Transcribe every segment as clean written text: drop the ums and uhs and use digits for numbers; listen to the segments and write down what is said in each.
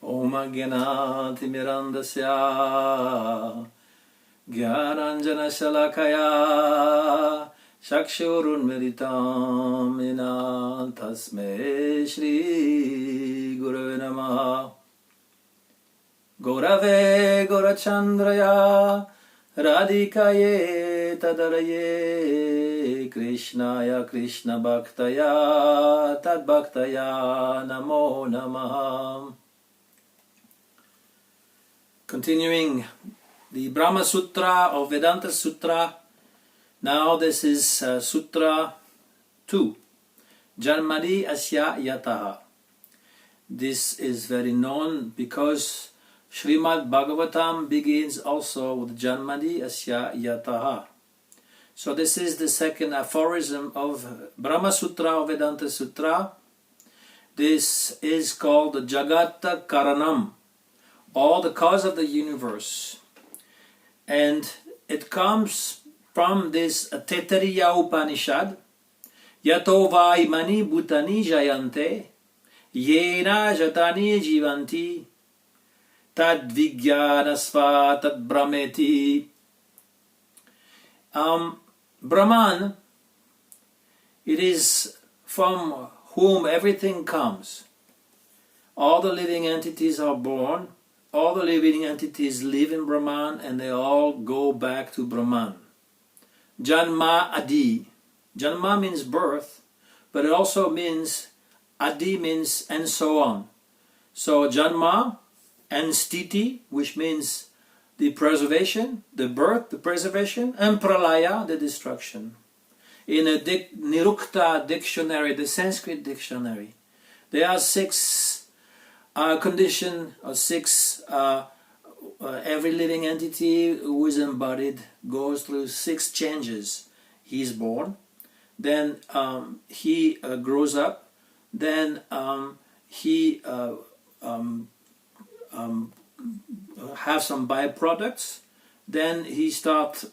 Om Ajnana-timirandasya Jnananjana Shalakaya Chakshurunmilitam Yena Tasmai Shri Gurave Namaha. Gaurave Gaurachandraya Radhikaye Tadaraye Krishnaya Krishna Bhaktaya Tadbhaktaya Namo Namaha. Continuing the Brahma Sutra of Vedanta Sutra. Now this is Sutra 2. Janmadi, asya, yathah. This is very known because Srimad Bhagavatam begins also with Janmadi, asya, yathah. So this is the second aphorism of Brahma Sutra of Vedanta Sutra. This is called the Jagata Karanam, or the cause of the universe. And it comes from this Taittiriya Upanishad. Yato va imani bhutani jayante yena jatani jivanti tad vijnanasva tad brahmeti. Brahman, it is from whom everything comes. All the living entities are born. All the living entities live in Brahman and they all go back to Brahman. Janma Adi. Janma means birth, but it also means Adi means and so on. So Janma and Stiti, which means the preservation, the birth, the preservation, and Pralaya, the destruction. In a Nirukta dictionary, the Sanskrit dictionary, there are six condition or six. Every living entity who is embodied goes through 6 changes. He is born, then he grows up, then he have some byproducts, then he starts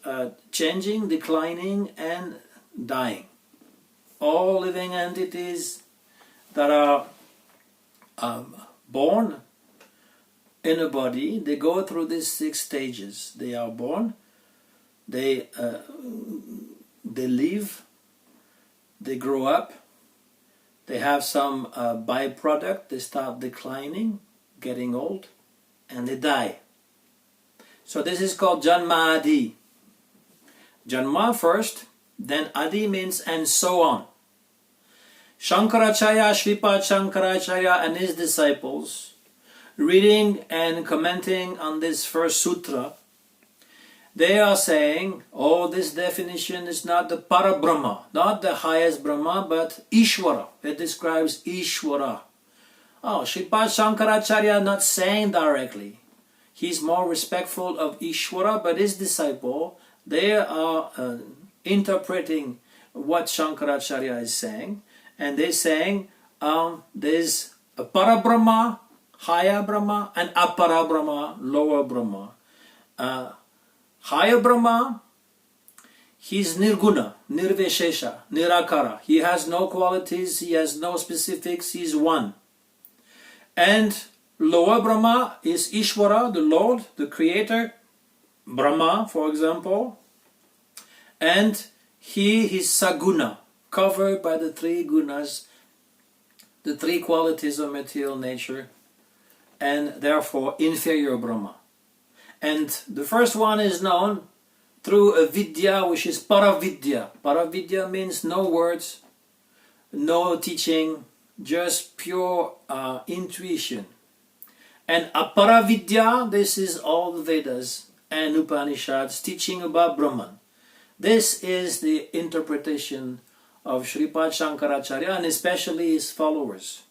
changing, declining, and dying. All living entities that are born in a body, they go through these 6 stages. They are born, they live, they grow up, they have some byproduct, they start declining, getting old, and they die. So this is called Janma Adi. Janma first, then Adi means and so on. Shankaracharya, Shripad Shankaracharya and his disciples, reading and commenting on this first sutra, they are saying, oh, this definition is not the Parabrahma, not the highest Brahma, but Ishvara. It describes Ishvara. Oh, Shripad Shankaracharya not saying directly. He's more respectful of Ishvara, but his disciple, they are interpreting what Shankaracharya is saying, and they're saying there's a Parabrahma, higher Brahma, and Apara Brahma, lower Brahma. Higher Brahma, he's Nirguna, Nirveshesha, Nirakara. He has no qualities, he has no specifics, he's one. And lower Brahma is Ishvara, the Lord, the Creator, Brahma, for example. And he is Saguna, covered by the 3 gunas, the 3 qualities of material nature, and therefore inferior Brahma. And the first one is known through a vidya which is paravidya. Paravidya means no words, no teaching, just pure intuition. And aparavidya, this is all the Vedas and Upanishads teaching about Brahman. This is the interpretation of Shripad Shankaracharya and especially his followers.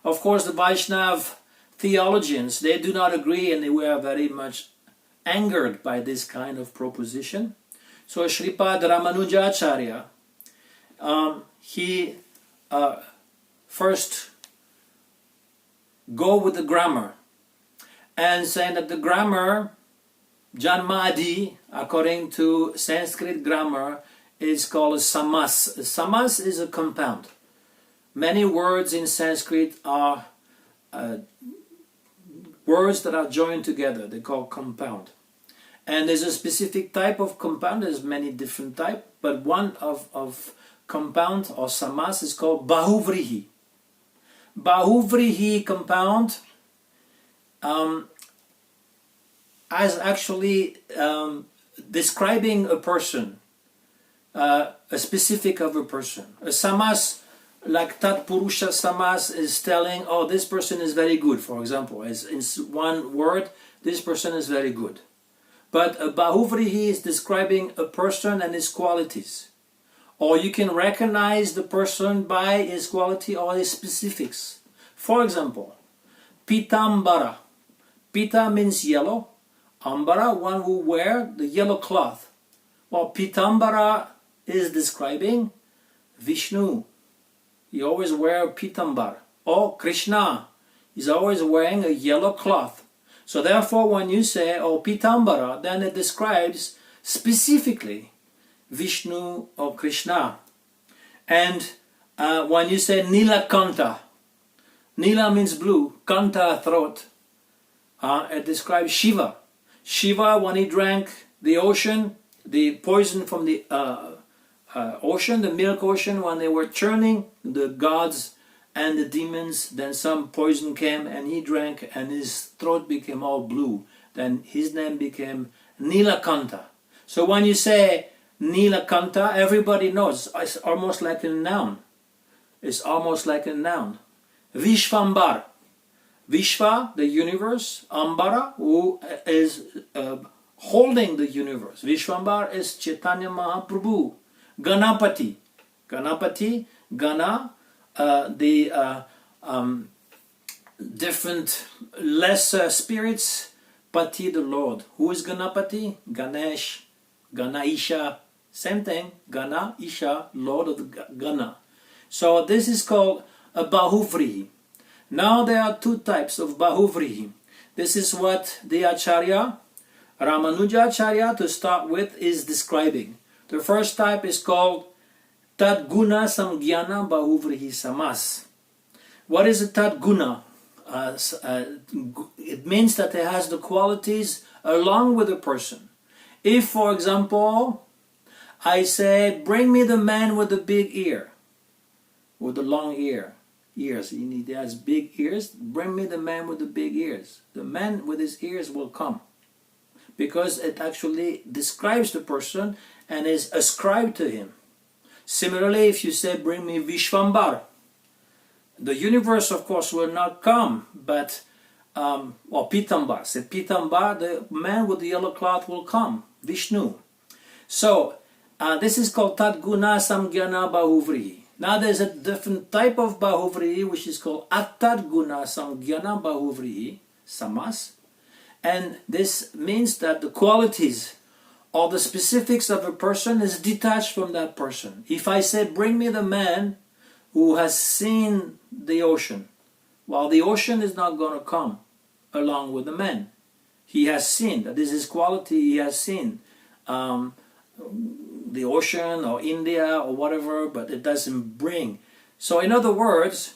Of course, the Vaishnav theologians, they do not agree and they were very much angered by this kind of proposition. So Shripad Ramanujacharya, he first go with the grammar and saying that the grammar, Janmadi, according to Sanskrit grammar, is called a samas. A samas is a compound. Many words in Sanskrit are words that are joined together. They call compound. And there's a specific type of compound. There's many different types, but one of compound or samas is called bahuvrihi. Bahuvrihi compound as actually describing a person, a specific of a person. A samas like Tat Purusha Samas is telling, oh, this person is very good, for example. As in one word, this person is very good. But a Bahuvrihi is describing a person and his qualities. Or you can recognize the person by his quality or his specifics. For example, Pitambara. Pita means yellow. Ambara, one who wear the yellow cloth. Well, Pitambara is describing Vishnu. He always wear pitambar. Or Krishna. He's always wearing a yellow cloth. So therefore, when you say, oh, Pitambara, then it describes specifically Vishnu or Krishna. And when you say Nilakanta, Nila means blue, Kanta, throat, it describes Shiva. Shiva, when he drank the ocean, the poison from the ocean, the milk ocean, when they were churning, the gods and the demons, then some poison came and he drank and his throat became all blue. Then his name became Nilakanta. So when you say Nilakanta, everybody knows. It's almost like a noun. It's almost like a noun. Vishvambar. Vishva, the universe. Ambara, who is holding the universe. Vishvambar is Chaitanya Mahaprabhu. Ganapati. Ganapati, Gana, the different lesser spirits. Pati, the Lord. Who is Ganapati? Ganesh, Ganaisha. Same thing. Gana, Isha, Lord of the Gana. So this is called a Bahuvrihi. Now there are two types of Bahuvrihi. This is what the acharya, Ramanujacharya, to start with, is describing. The first type is called Tadguna Samgyana Bahuvrihi Samas. What is a Tadguna? It means that it has the qualities along with a person. If, for example, I say, bring me the man with the big ear, with the long ears. He has big ears. Bring me the man with the big ears. The man with his ears will come, because it actually describes the person and is ascribed to him. Similarly, if you say, bring me Vishvambar, the universe, of course, will not come, but, or Pitambar, say Pitambar, the man with the yellow cloth will come, Vishnu. So, this is called Tadguna Samgyana Bahuvrihi. Now there's a different type of Bahuvrihi, which is called Atadguna Samgyana Bahuvrihi, Samas. And this means that the qualities or the specifics of a person is detached from that person. If I say, bring me the man who has seen the ocean, well, the ocean is not going to come along with the man. He has seen, that is his quality, he has seen the ocean or India or whatever, but it doesn't bring. So in other words,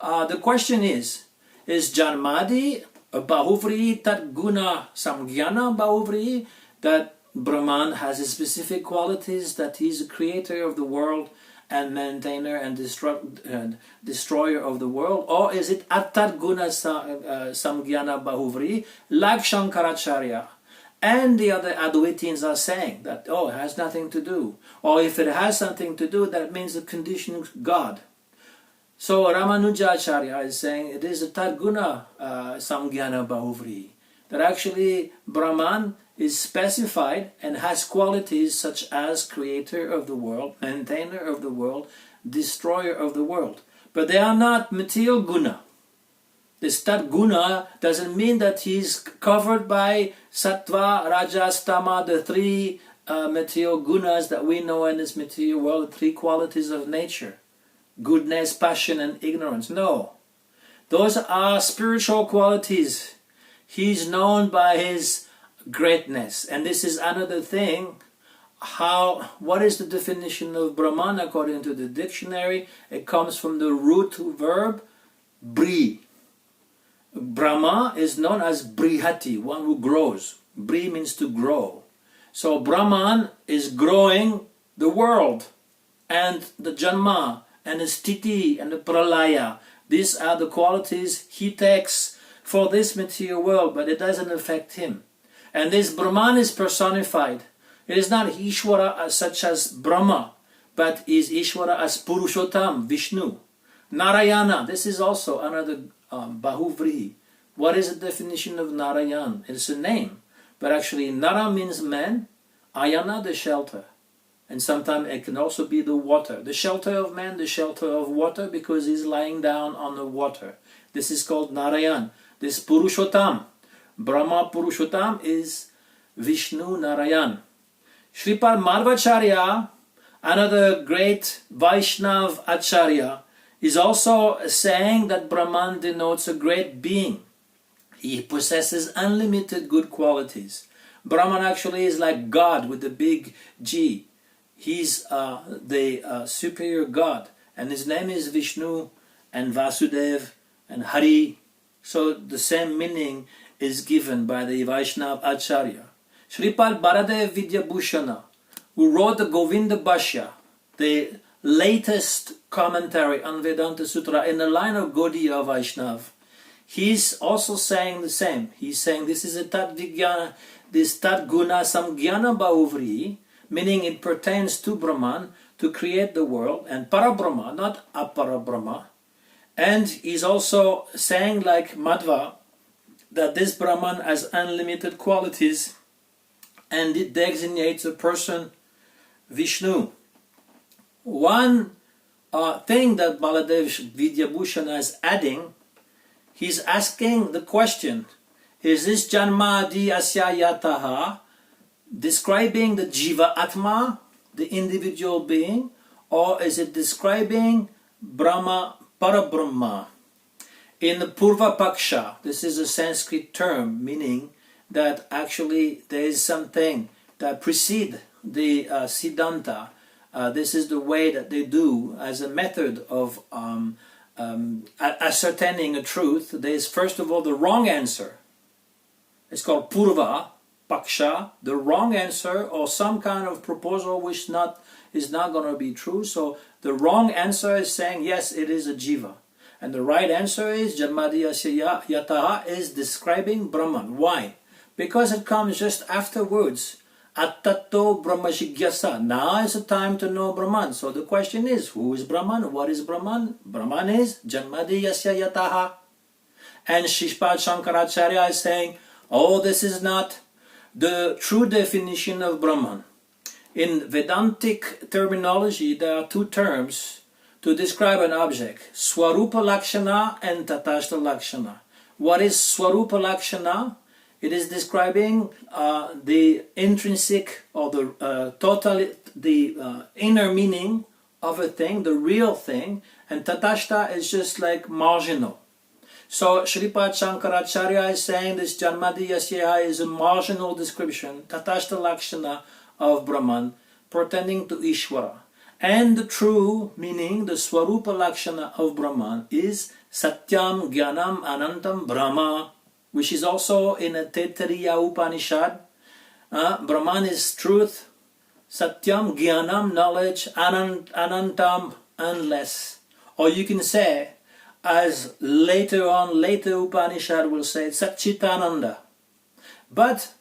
the question is Janmadi a Bahuvrihi Tadguna Samgyana Bahuvrihi, that Brahman has his specific qualities, that he's the creator of the world and maintainer and destroyer of the world? Or is it Atadguna Samgyana Bahuvrihi, like Shankaracharya and the other Advaitins are saying that, oh, it has nothing to do. Or if it has something to do, that means the conditioning God. So Ramanujacharya is saying it is a Tadguna Samgyana Bahuvrihi, that actually Brahman is specified and has qualities such as creator of the world, maintainer of the world, destroyer of the world. But they are not material guna. This Tadguna doesn't mean that he's covered by Sattva, Rajas, Tama, the three material gunas that we know in this material world, the three qualities of nature. Goodness, passion, and ignorance. No. Those are spiritual qualities. He's known by his greatness. And this is another thing. What is the definition of Brahman according to the dictionary? It comes from the root verb, bri. Brahma is known as Brihati, one who grows. Bri means to grow. So Brahman is growing the world, and the Janma, and the Sthiti, and the Pralaya. These are the qualities he takes for this material world, but it doesn't affect him. And this Brahman is personified. It is not Ishvara such as Brahma, but is Ishvara as Purushottam, Vishnu. Narayana, this is also another Bahuvrihi. What is the definition of Narayan? It's a name, but actually Nara means man, Ayana the shelter. And sometimes it can also be the water. The shelter of man, the shelter of water, because he's lying down on the water. This is called Narayan. This Purushottam, Brahma Purushottam, is Vishnu Narayan. Sripad Madhvacharya, another great Vaishnav acharya, is also saying that Brahman denotes a great being. He possesses unlimited good qualities. Brahman actually is like God with the big G. He's the superior God, and his name is Vishnu and Vasudev and Hari. So the same meaning is given by the Vaishnav Acharya. Sripad Baladeva Vidyabhusana, who wrote the Govinda Bhashya, the latest commentary on Vedanta Sutra in the line of Gaudiya Vaishnav, he's also saying the same. He's saying this is a Tat Vijnana, this Tat Guna Samgyana Bahuvri, meaning it pertains to Brahman to create the world, and Parabrahma, not Aparabrahma. And he's also saying, like Madhva, that this Brahman has unlimited qualities, and it designates a person, Vishnu. One thing that Baladeva Vidyabhusana is adding, he's asking the question, is this Janmadi, asya, yathah describing the Jiva Atma, the individual being, or is it describing Brahma, Parabrahma? In the Purva Paksha, this is a Sanskrit term meaning that actually there is something that precedes the Siddhanta. This is the way that they do as a method of ascertaining a truth. There is first of all the wrong answer. It's called Purva Paksha, the wrong answer, or some kind of proposal which is not going to be true. So the wrong answer is saying yes, it is a jiva, and the right answer is Janmadi asya yathah is describing Brahman. Why? Because it comes just afterwards. Attato Brahma Jigyasa. Now is the time to know Brahman. So the question is, who is Brahman? What is Brahman? Brahman is Janmadi asya yathah. And Sripad Shankaracharya is saying, oh, this is not the true definition of Brahman. In Vedantic terminology, there are two terms to describe an object: Swarupa Lakshana and Tatashta Lakshana. What is Swarupa Lakshana? It is describing the intrinsic or the inner meaning of a thing, the real thing, and Tatashta is just like marginal. So Sripad Shankaracharya is saying this Janmadi asya is a marginal description, Tatashta Lakshana of Brahman, pertaining to Ishvara. And the true meaning, the Swarupa Lakshana of Brahman, is Satyam Jnanam Anantam Brahma, which is also in a Taittiriya Upanishad. Brahman is truth, Satyam Jnanam knowledge, Anantam endless. Or you can say, as later Upanishad will say, Satchitananda. But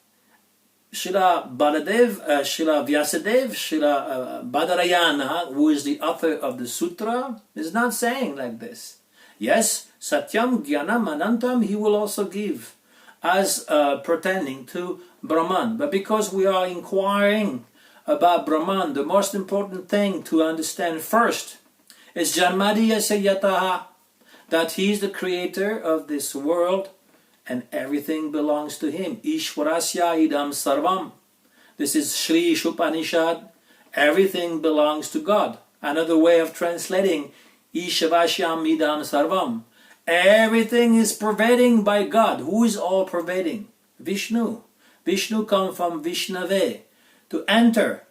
Srila Vyasadeva, Srila Badarayana, who is the author of the sutra, is not saying like this. Yes, Satyam Jnanam Anantam he will also give as pertaining to Brahman. But because we are inquiring about Brahman, the most important thing to understand first is Janmadi asya yathah, that he is the creator of this world and everything belongs to him. Ishwarasya idam sarvam. This is Sri Upanishad. Everything belongs to God. Another way of translating Ishavashyam idam sarvam. Everything is pervading by God. Who is all pervading? Vishnu. Vishnu comes from Vishnave, to enter,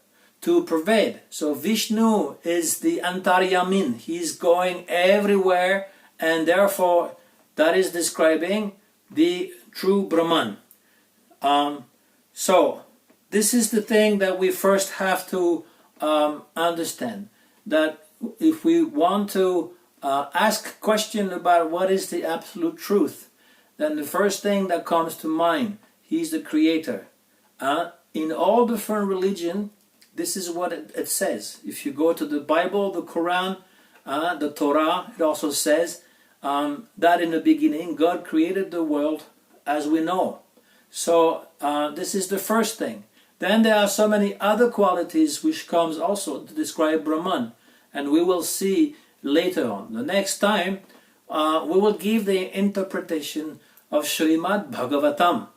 to pervade. So Vishnu is the Antaryamin. He is going everywhere, and therefore that is describing the true Brahman. So this is the thing that we first have to understand, that if we want to ask a question about what is the absolute truth, then the first thing that comes to mind, He's the creator. In all different religion, this is what it says. If you go to the Bible, the Quran, the Torah, it also says that in the beginning God created the world as we know. So this is the first thing. Then there are so many other qualities which comes also to describe Brahman, and we will see later on. The next time we will give the interpretation of Srimad Bhagavatam.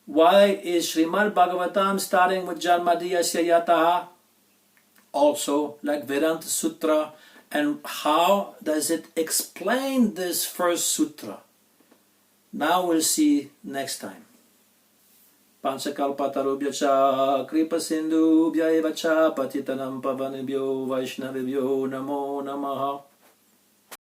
Why is Srimad Bhagavatam starting with Janmadi, asya, yathah? Also like Vedanta Sutra, and how does it explain this first sutra? Now we'll see next time. Panchakalpatarubhya kripa sindhu bhya eva cha patitanam pavanibhyo vaishnavibhyo namo namaha.